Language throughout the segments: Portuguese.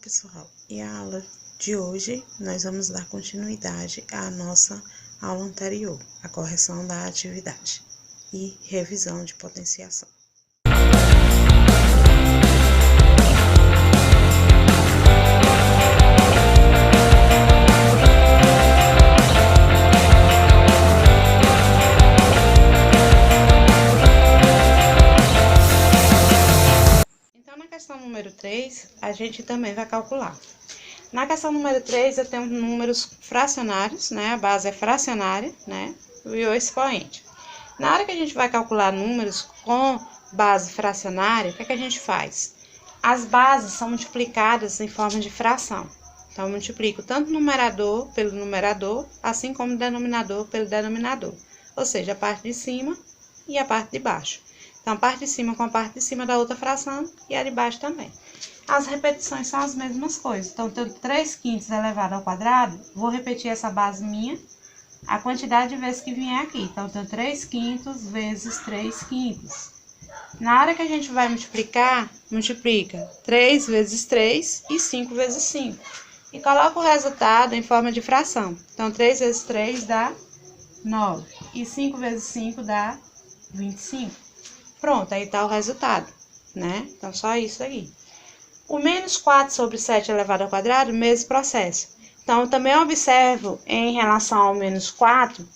pessoal, e a aula de hoje nós vamos dar continuidade à nossa aula anterior, a correção da atividade e revisão de potenciação. Na questão número 3, a gente também vai calcular. Na questão número 3, eu tenho números fracionários, né? A base é fracionária, né? E o expoente. Na hora que a gente vai calcular números com base fracionária, o que a gente faz? As bases são multiplicadas em forma de fração. Então, eu multiplico tanto o numerador pelo numerador, assim como o denominador pelo denominador. Ou seja, a parte de cima e a parte de baixo. Então, a parte de cima com a parte de cima da outra fração e a de baixo também. As repetições são as mesmas coisas. Então, eu tenho 3 quintos elevado ao quadrado, vou repetir essa base minha, a quantidade de vezes que vier aqui. Então, eu tenho 3 quintos vezes 3 quintos. Na hora que a gente vai multiplicar, multiplica 3 vezes 3 e 5 vezes 5. E coloca o resultado em forma de fração. Então, 3 vezes 3 dá 9. E 5 vezes 5 dá 25. Pronto, aí tá o resultado, né? Então, só isso aí. O menos 4 sobre 7 elevado ao quadrado, mesmo processo. Então, eu também observo em relação ao menos 4,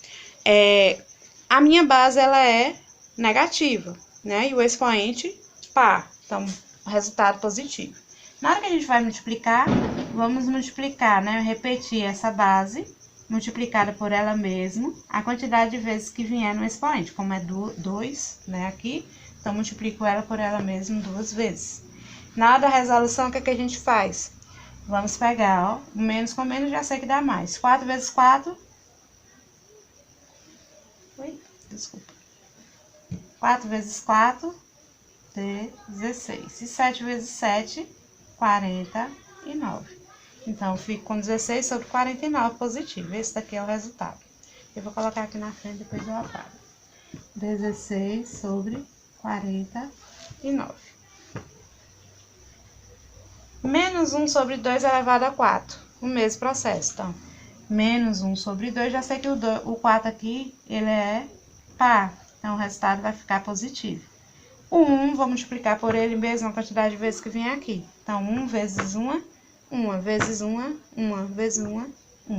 a minha base, ela é negativa, né? E o expoente, par. Então, o resultado positivo. Na hora que a gente vai multiplicar, vamos multiplicar, né? Repetir essa base, multiplicada por ela mesma, a quantidade de vezes que vier no expoente. Como é 2, né, aqui, então multiplico ela por ela mesma 2 vezes. Na hora da resolução, o que a gente faz? Vamos pegar, ó, menos com menos, já sei que dá mais. 4 vezes 4... Ui, desculpa. 4 vezes 4, 16. E 7 vezes 7, 49. Então, eu fico com 16 sobre 49 positivo. Esse daqui é o resultado. Eu vou colocar aqui na frente, depois eu apago. 16 sobre 49. Menos 1 sobre 2 elevado a 4. O mesmo processo. Então, menos 1 sobre 2, já sei que o 4 aqui, ele é par. Então, o resultado vai ficar positivo. O 1, vou multiplicar por ele mesmo a quantidade de vezes que vem aqui. Então, 1 vezes 1 vezes 1 vezes 1.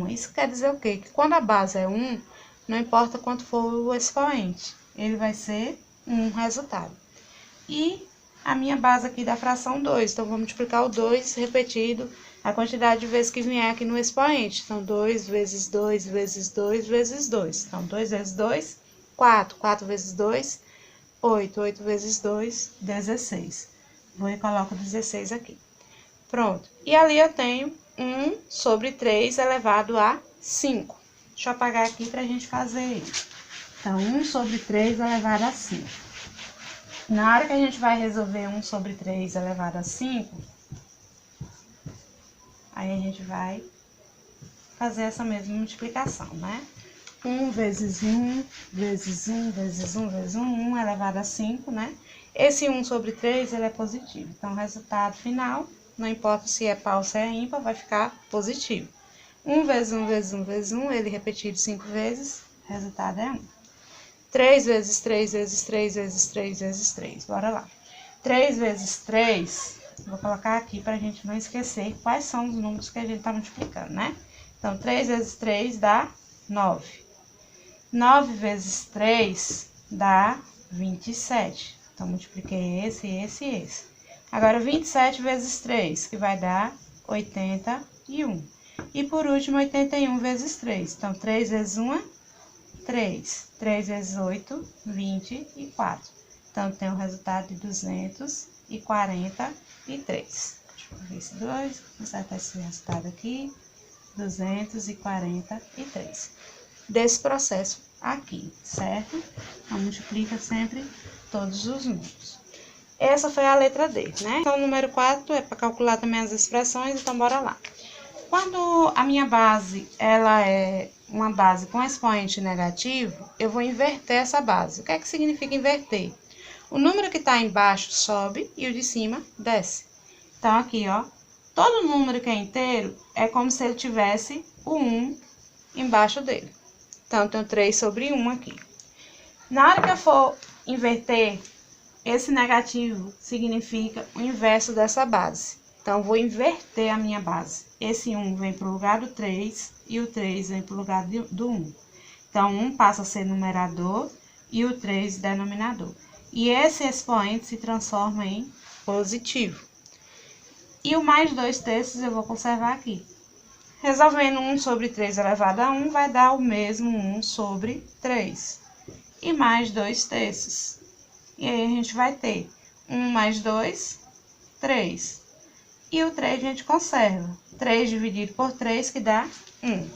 Isso quer dizer o quê? Que quando a base é 1, não importa quanto for o expoente, ele vai ser um resultado. E a minha base aqui da fração 2, então vou multiplicar o 2 repetido, a quantidade de vezes que vier aqui no expoente. Então, 2 vezes 2 vezes 2 vezes 2. Então, 2 vezes 2, 4. 4 vezes 2, 8. 8 vezes 2, 16. Vou e coloco 16 aqui. Pronto. E ali eu tenho 1 sobre 3 elevado a 5. Deixa eu apagar aqui pra gente fazer ele. Então, 1 sobre 3 elevado a 5. Na hora que a gente vai resolver 1 sobre 3 elevado a 5, aí a gente vai fazer essa mesma multiplicação, né? 1 vezes 1, vezes 1, vezes 1, vezes 1, 1 elevado a 5, né? Esse 1 sobre 3, ele é positivo. Então, o resultado final, não importa se é par ou se é ímpar, vai ficar positivo. 1 vezes 1 vezes 1 vezes 1, ele repetido 5 vezes, o resultado é 1. 3 vezes 3 vezes 3 vezes 3 vezes 3. Bora lá. 3 vezes 3, vou colocar aqui pra gente não esquecer quais são os números que a gente tá multiplicando, né? Então, 3 vezes 3 dá 9. 9 vezes 3 dá 27. Então, multipliquei esse, esse e esse. Agora, 27 vezes 3, que vai dar 81. E por último, 81 vezes 3. Então, 3 vezes 1 é 3. 3 vezes 8, 24. Então, tem o resultado de 243. Deixa eu ver esse 2. Vou acertar esse resultado aqui. 243. Desse processo aqui, certo? Então, multiplica sempre todos os números. Essa foi a letra D, né? Então, o número 4 é para calcular também as expressões, então bora lá. Quando a minha base, ela é uma base com expoente negativo, eu vou inverter essa base. O que é que significa inverter? O número que está embaixo sobe e o de cima desce. Então, aqui, ó, todo número que é inteiro é como se ele tivesse o 1 embaixo dele. Então, eu tenho 3 sobre 1 aqui. Na hora que eu for inverter, esse negativo significa o inverso dessa base. Então, eu vou inverter a minha base. Esse 1 vem para o lugar do 3 e o 3 vem para o lugar do 1. Então, 1 passa a ser numerador e o 3 denominador. E esse expoente se transforma em positivo. E o mais 2/3 eu vou conservar aqui. Resolvendo 1 sobre 3 elevado a 1 vai dar o mesmo 1 sobre 3. E mais 2/3. E aí a gente vai ter 1 mais 2, 3. E o 3 a gente conserva. 3 dividido por 3 que dá 1.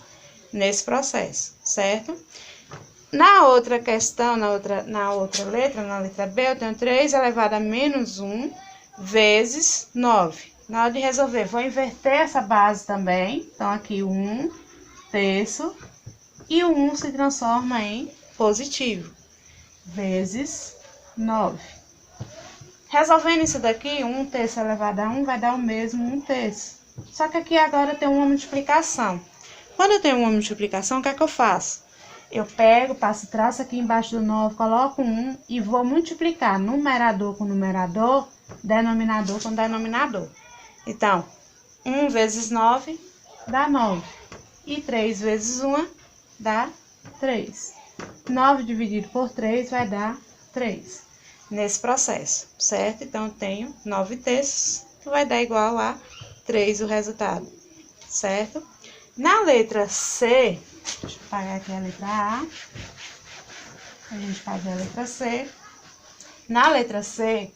Nesse processo, certo? Na outra questão, na outra letra, na letra B, eu tenho 3 elevado a menos 1 vezes 9. Na hora de resolver, vou inverter essa base também. Então, aqui 1/3 e o 1 se transforma em positivo, vezes 9. Resolvendo isso daqui, 1/3 elevado a 1 vai dar o mesmo 1/3. Só que aqui agora tem uma multiplicação. Quando eu tenho uma multiplicação, o que é que eu faço? Eu pego, passo traço aqui embaixo do 9, coloco 1 e vou multiplicar numerador com numerador, denominador com denominador. Então, 1 vezes 9 dá 9. E 3 vezes 1 dá 3. 9 dividido por 3 vai dar 3. Nesse processo, certo? Então, eu tenho 9/3, que vai dar igual a 3 o resultado, certo? Na letra C, deixa eu apagar aqui a letra A. A gente faz a letra C. Na letra C,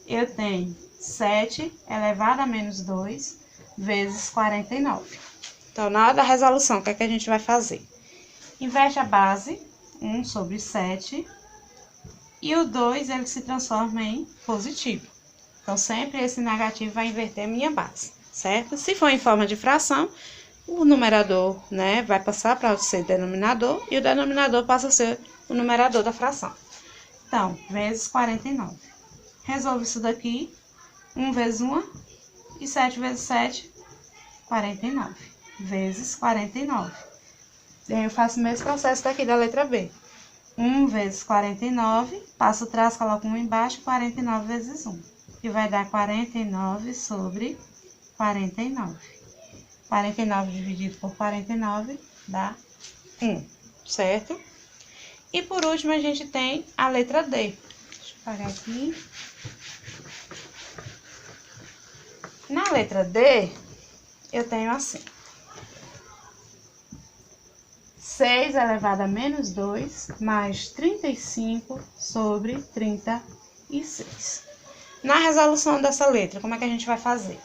eu tenho 7 elevado a menos 2 vezes 49. Então, na hora da resolução, o que é que a gente vai fazer? Inverte a base, 1 sobre 7, e o 2 ele se transforma em positivo. Então, sempre esse negativo vai inverter a minha base, certo? Se for em forma de fração, o numerador, né, vai passar para ser denominador e o denominador passa a ser o numerador da fração. Então, vezes 49. Resolvo isso daqui. 1 vezes 1 e 7 vezes 7, 49. Vezes 49. Daí eu faço o mesmo processo daqui da letra B. 1 vezes 49, passo o traço, coloco 1 embaixo, 49 vezes 1. Que vai dar 49 sobre 49. 49 dividido por 49 dá 1, certo? E por último, a gente tem a letra D. Deixa eu apagar aqui. Na letra D, eu tenho assim. 6 elevado a menos 2, mais 35 sobre 36. Na resolução dessa letra, como é que a gente vai fazer?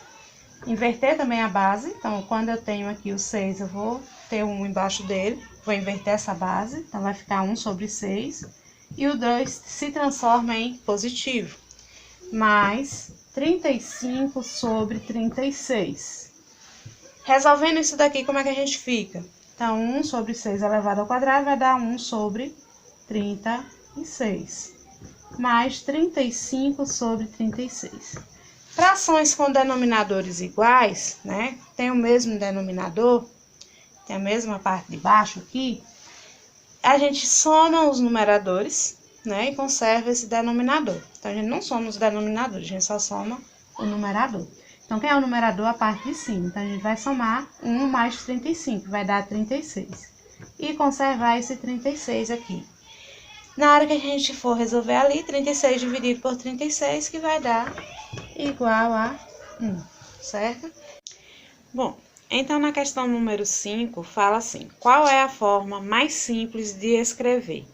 Inverter também a base. Então, quando eu tenho aqui o 6, eu vou ter 1 embaixo dele. Vou inverter essa base. Então, vai ficar 1 sobre 6. E o 2 se transforma em positivo. Mais 35 sobre 36. Resolvendo isso daqui, como é que a gente fica? Então, 1 sobre 6 elevado ao quadrado vai dar 1 sobre 36. Mais 35 sobre 36. Frações com denominadores iguais, né? Tem o mesmo denominador, tem a mesma parte de baixo aqui. A gente soma os numeradores, né? E conserva esse denominador. Então, a gente não soma os denominadores, a gente só soma o numerador. Então, quem é o numerador? A parte de cima. Então, a gente vai somar 1 mais 35, vai dar 36. E conservar esse 36 aqui. Na hora que a gente for resolver ali, 36 dividido por 36, que vai dar igual a 1, certo? Bom, então na questão número 5, fala assim, qual é a forma mais simples de escrever?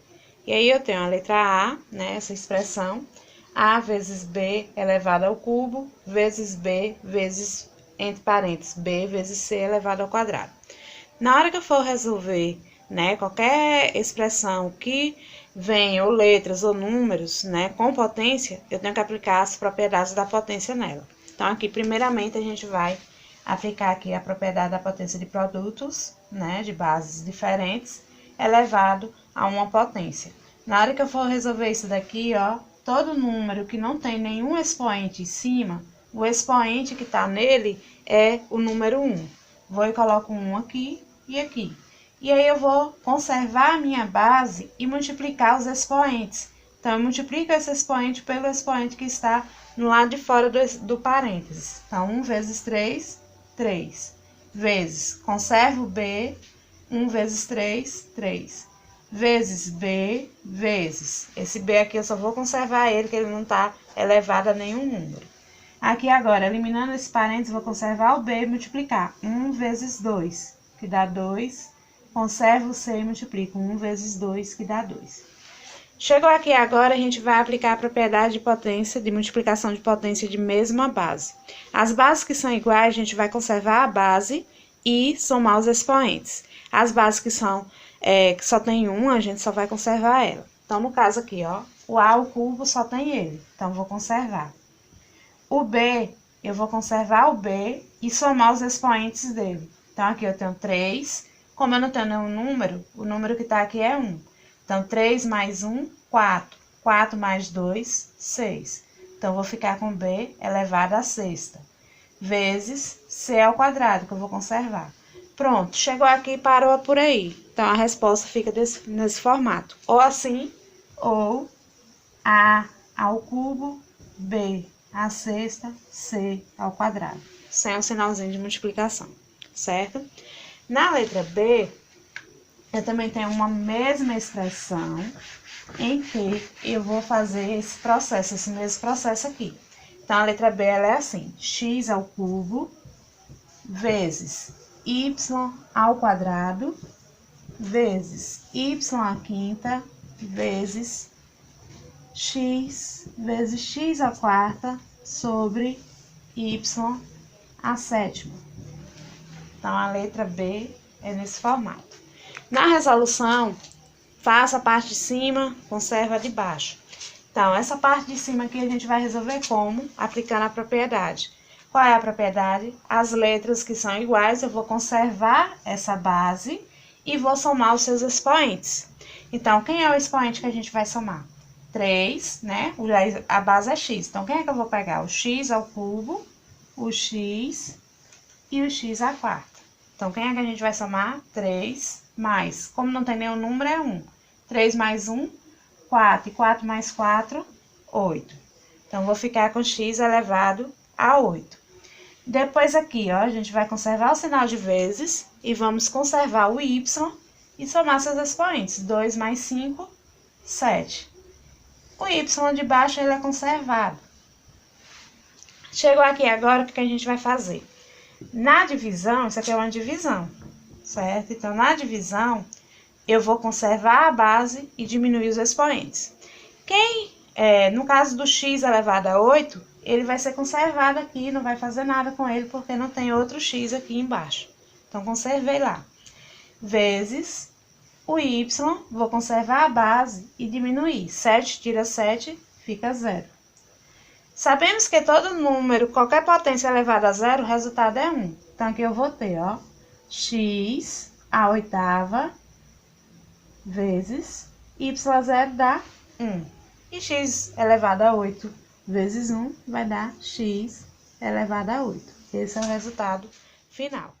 E aí eu tenho a letra A, né, essa expressão, A vezes B elevado ao cubo, vezes B, vezes, entre parênteses, B vezes C elevado ao quadrado. Na hora que eu for resolver, né, qualquer expressão que venha ou letras ou números, né, com potência, eu tenho que aplicar as propriedades da potência nela. Então, aqui, primeiramente, a gente vai aplicar aqui a propriedade da potência de produtos, né, de bases diferentes, elevado a uma potência. Na hora que eu for resolver isso daqui, ó, todo número que não tem nenhum expoente em cima, o expoente que está nele é o número 1. Vou e coloco 1 aqui e aqui. E aí eu vou conservar a minha base e multiplicar os expoentes. Então, eu multiplico esse expoente pelo expoente que está no lado de fora do parênteses. Então, 1 vezes 3, 3. Vezes, conservo B, 1 vezes 3, 3. Vezes B, vezes. Esse B aqui eu só vou conservar ele, que ele não está elevado a nenhum número. Aqui agora, eliminando esse parênteses, vou conservar o B e multiplicar. 1 vezes 2, que dá 2. Conservo o C e multiplico. 1 vezes 2, que dá 2. Chegou aqui agora, a gente vai aplicar a propriedade de potência, de multiplicação de potência de mesma base. As bases que são iguais, a gente vai conservar a base e somar os expoentes. As bases que só tem 1, a gente só vai conservar ela. Então, no caso aqui, ó, o A ao cubo só tem ele, então vou conservar. O B, eu vou conservar o B e somar os expoentes dele. Então, aqui eu tenho 3, como eu não tenho nenhum número, o número que está aqui é 1. Então, 3 mais 1, 4. 4 mais 2, 6. Então, vou ficar com B elevado à sexta. Vezes C ao quadrado, que eu vou conservar. Pronto, chegou aqui e parou por aí. Então, a resposta fica nesse formato. Ou assim, ou A ao cubo, B à sexta, C ao quadrado. Sem o sinalzinho de multiplicação, certo? Na letra B, eu também tenho uma mesma expressão em que eu vou fazer esse mesmo processo aqui. Então, a letra B, ela é assim, x ao cubo vezes y ao quadrado vezes y à quinta vezes x à quarta sobre y à sétima. Então, a letra B é nesse formato. Na resolução, faça a parte de cima, conserva a de baixo. Então, essa parte de cima aqui a gente vai resolver como? Aplicando a propriedade. Qual é a propriedade? As letras que são iguais, eu vou conservar essa base e vou somar os seus expoentes. Então, quem é o expoente que a gente vai somar? 3, né? A base é x. Então, quem é que eu vou pegar? O x ao cubo, o x e o x à quarta. Então, quem é que a gente vai somar? 3 mais, como não tem nenhum número, é 1. 3 mais 1, 4. E 4 mais 4, 8. Então, vou ficar com x elevado a 8. Depois aqui, ó, a gente vai conservar o sinal de vezes e vamos conservar o y e somar seus expoentes. 2 mais 5, 7. O y de baixo, ele é conservado. Chegou aqui agora, o que a gente vai fazer? Na divisão, isso aqui é uma divisão, certo? Então, na divisão, eu vou conservar a base e diminuir os expoentes. No caso do x elevado a 8, ele vai ser conservado aqui, não vai fazer nada com ele, porque não tem outro x aqui embaixo. Então, conservei lá. Vezes o y, vou conservar a base e diminuir. 7 tira 7, fica 0. Sabemos que todo número, qualquer potência elevada a 0, o resultado é 1. Então, aqui eu vou ter, ó, x à oitava vezes y0 dá 1. E x elevado a 8 vezes 1 vai dar x elevado a 8. Esse é o resultado final.